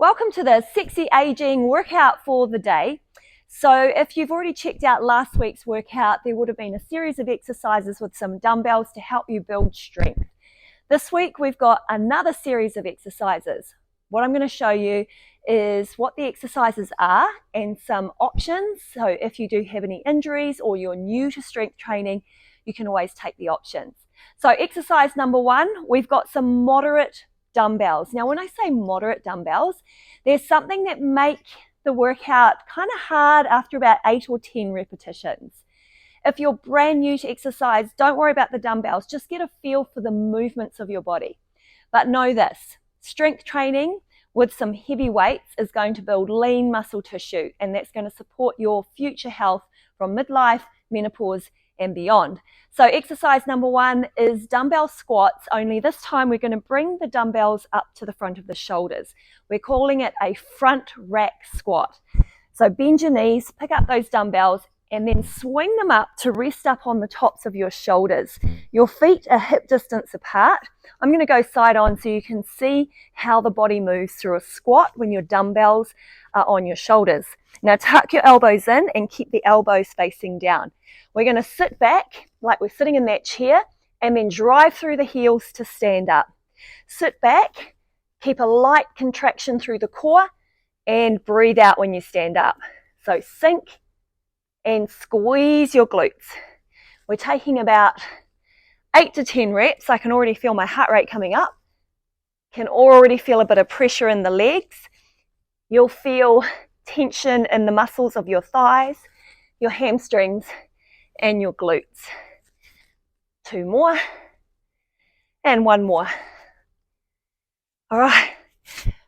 Welcome to the Sexy Aging workout for the day. So if you've already checked out last week's workout, there would have been a series of exercises with some dumbbells to help you build strength. This week we've got another series of exercises. What I'm going to show you is what the exercises are and some options. So if you do have any injuries or you're new to strength training, you can always take the options. So exercise number 1, we've got some moderate dumbbells. Now, when I say moderate dumbbells, there's something that make the workout kind of hard after about 8 or 10 repetitions. If you're brand new to exercise, don't worry about the dumbbells. Just get a feel for the movements of your body. But know this, strength training with some heavy weights is going to build lean muscle tissue, and that's going to support your future health from midlife, menopause, and beyond. So exercise number 1 is dumbbell squats, only this time we're going to bring the dumbbells up to the front of the shoulders. We're calling it a front rack squat. So bend your knees, pick up those dumbbells, and then swing them up to rest up on the tops of your shoulders. Your feet are hip distance apart. I'm going to go side on so you can see how the body moves through a squat when your dumbbells are on your shoulders. Now tuck your elbows in and keep the elbows facing down. We're going to sit back like we're sitting in that chair and then drive through the heels to stand up. Sit back, keep a light contraction through the core, and breathe out when you stand up. So sink and squeeze your glutes. We're taking about 8 to 10 reps. I can already feel my heart rate coming up. Can already feel a bit of pressure in the legs. You'll feel tension in the muscles of your thighs, your hamstrings, and your glutes. 2 more, and 1 more. All right,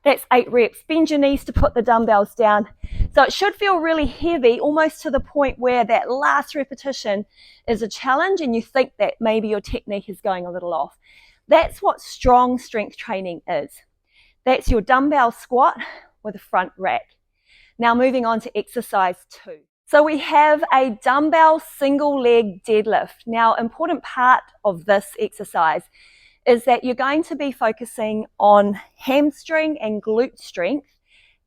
that's 8 reps. Bend your knees to put the dumbbells down. So it should feel really heavy, almost to the point where that last repetition is a challenge and you think that maybe your technique is going a little off. That's what strong strength training is. That's your dumbbell squat with a front rack. Now moving on to exercise 2. So we have a dumbbell single leg deadlift. Now, important part of this exercise is that you're going to be focusing on hamstring and glute strength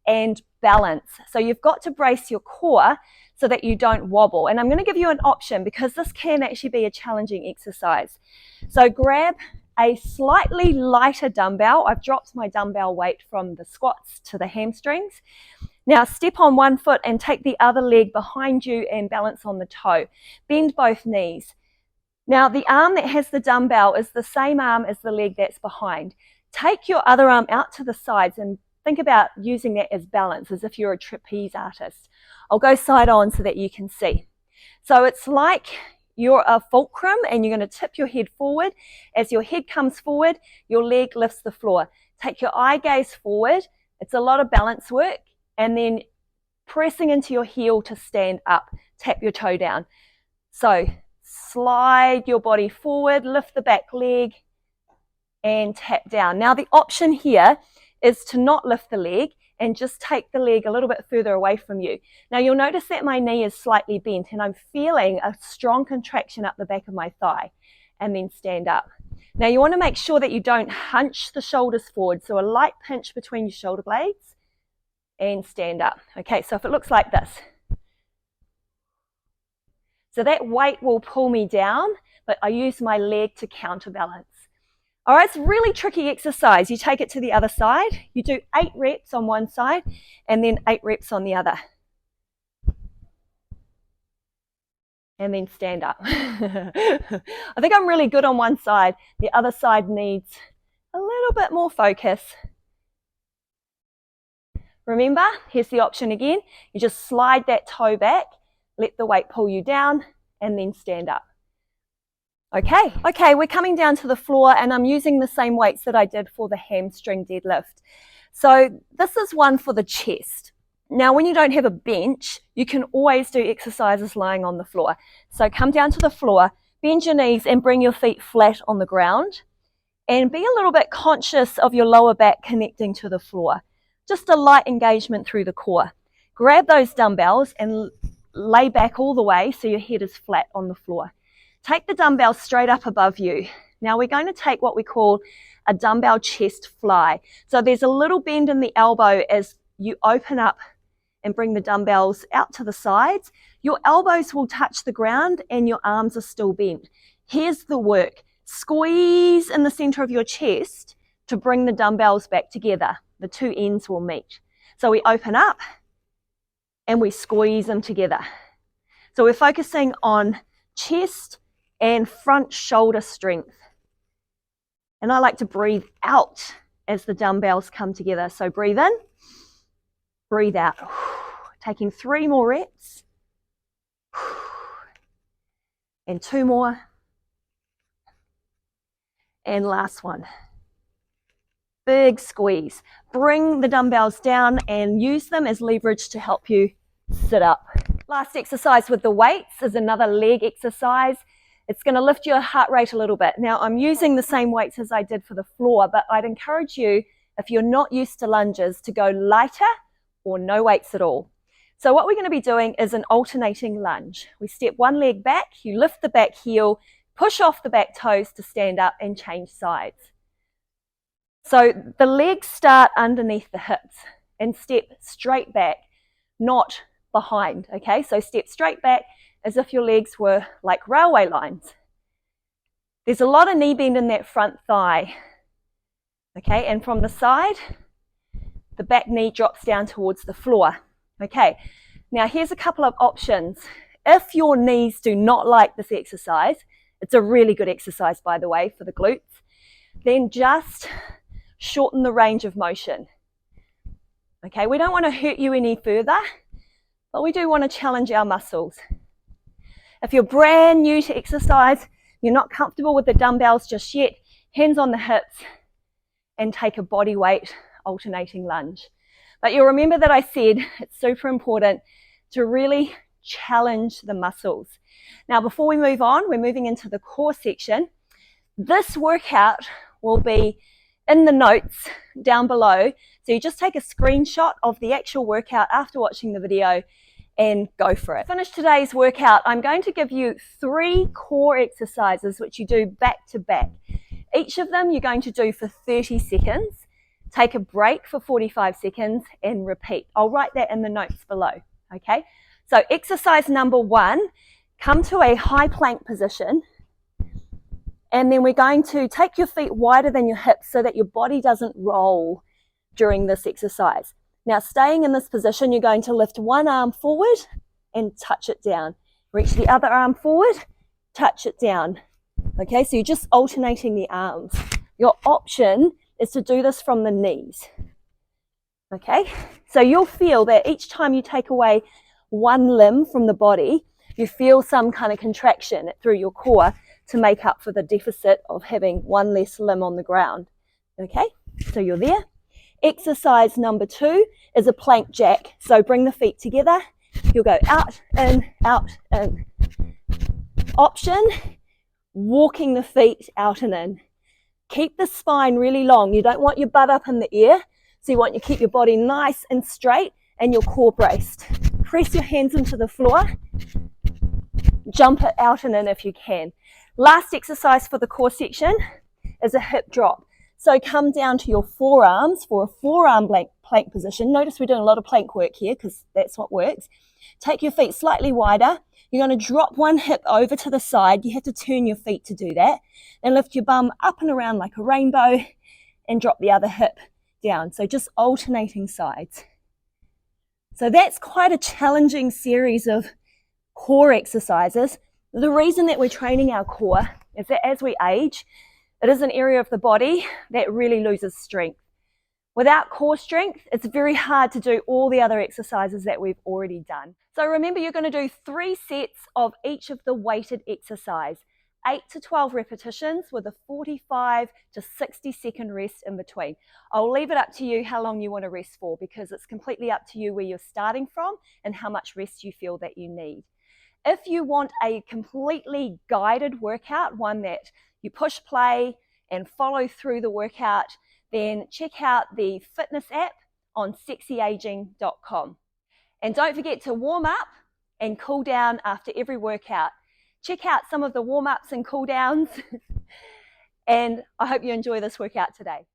and balance. So you've got to brace your core so that you don't wobble. And I'm going to give you an option because this can actually be a challenging exercise. So grab a slightly lighter dumbbell. I've dropped my dumbbell weight from the squats to the hamstrings. Now step on one foot and take the other leg behind you and balance on the toe. Bend both knees. Now the arm that has the dumbbell is the same arm as the leg that's behind. Take your other arm out to the sides and think about using that as balance, as if you're a trapeze artist. I'll go side on so that you can see. So it's like you're a fulcrum and you're going to tip your head forward. As your head comes forward, your leg lifts the floor. Take your eye gaze forward. It's a lot of balance work. And then pressing into your heel to stand up. Tap your toe down. So slide your body forward, lift the back leg, and tap down. Now the option here is to not lift the leg and just take the leg a little bit further away from you. Now you'll notice that my knee is slightly bent and I'm feeling a strong contraction up the back of my thigh, and then stand up. Now you want to make sure that you don't hunch the shoulders forward, so a light pinch between your shoulder blades and stand up. Okay, so if it looks like this. So that weight will pull me down, but I use my leg to counterbalance. All right, it's a really tricky exercise. You take it to the other side. You do 8 reps on one side and then 8 reps on the other. And then stand up. I think I'm really good on one side. The other side needs a little bit more focus. Remember, here's the option again. You just slide that toe back, let the weight pull you down, and then stand up. Okay, we're coming down to the floor and I'm using the same weights that I did for the hamstring deadlift. So this is one for the chest. Now, when you don't have a bench, you can always do exercises lying on the floor. So come down to the floor, bend your knees and bring your feet flat on the ground, and be a little bit conscious of your lower back connecting to the floor. Just a light engagement through the core. Grab those dumbbells and lay back all the way so your head is flat on the floor. Take the dumbbells straight up above you. Now we're going to take what we call a dumbbell chest fly. So there's a little bend in the elbow as you open up and bring the dumbbells out to the sides. Your elbows will touch the ground and your arms are still bent. Here's the work. Squeeze in the center of your chest to bring the dumbbells back together. The two ends will meet. So we open up and we squeeze them together. So we're focusing on chest and front shoulder strength. And I like to breathe out as the dumbbells come together. So breathe in, breathe out. Taking 3 more reps. And 2 more. And last one. Big squeeze. Bring the dumbbells down and use them as leverage to help you sit up. Last exercise with the weights is another leg exercise. It's going to lift your heart rate a little bit. Now, I'm using the same weights as I did for the floor, but I'd encourage you, if you're not used to lunges, to go lighter or no weights at all. So what we're going to be doing is an alternating lunge. We step one leg back, you lift the back heel, push off the back toes to stand up and change sides. So the legs start underneath the hips and step straight back, not behind, okay? So step straight back as if your legs were like railway lines. There's a lot of knee bend in that front thigh, okay? And from the side, the back knee drops down towards the floor, okay? Now here's a couple of options. If your knees do not like this exercise, it's a really good exercise, by the way, for the glutes, then just shorten the range of motion. Okay, we don't want to hurt you any further, but we do want to challenge our muscles. If you're brand new to exercise, you're not comfortable with the dumbbells just yet, hands on the hips and take a body weight alternating lunge. But you'll remember that I said it's super important to really challenge the muscles. Now, before we move on, we're moving into the core section. This workout will be in the notes down below. So you just take a screenshot of the actual workout after watching the video and go for it. To finish today's workout, I'm going to give you 3 core exercises which you do back to back. Each of them you're going to do for 30 seconds. Take a break for 45 seconds and repeat. I'll write that in the notes below, okay? So exercise number 1, come to a high plank position. And then we're going to take your feet wider than your hips so that your body doesn't roll during this exercise. Now, staying in this position, you're going to lift one arm forward and touch it down. Reach the other arm forward, touch it down. Okay, so you're just alternating the arms. Your option is to do this from the knees. Okay, so you'll feel that each time you take away one limb from the body, you feel some kind of contraction through your core to make up for the deficit of having one less limb on the ground. Okay, so you're there. Exercise number 2 is a plank jack. So bring the feet together. You'll go out, in, out, in. Option, walking the feet out and in. Keep the spine really long. You don't want your butt up in the air. So you want to keep your body nice and straight and your core braced. Press your hands into the floor. Jump it out and in if you can. Last exercise for the core section is a hip drop. So come down to your forearms for a forearm plank position. Notice we're doing a lot of plank work here because that's what works. Take your feet slightly wider. You're going to drop one hip over to the side. You have to turn your feet to do that. And lift your bum up and around like a rainbow and drop the other hip down. So just alternating sides. So that's quite a challenging series of core exercises. The reason that we're training our core is that as we age, it is an area of the body that really loses strength. Without core strength, it's very hard to do all the other exercises that we've already done. So remember, you're going to do 3 sets of each of the weighted exercise, 8 to 12 repetitions with a 45 to 60 second rest in between. I'll leave it up to you how long you want to rest for because it's completely up to you where you're starting from and how much rest you feel that you need. If you want a completely guided workout, one that you push play and follow through the workout, then check out the fitness app on sexyaging.com. And don't forget to warm up and cool down after every workout. Check out some of the warm-ups and cool downs And I hope you enjoy this workout today.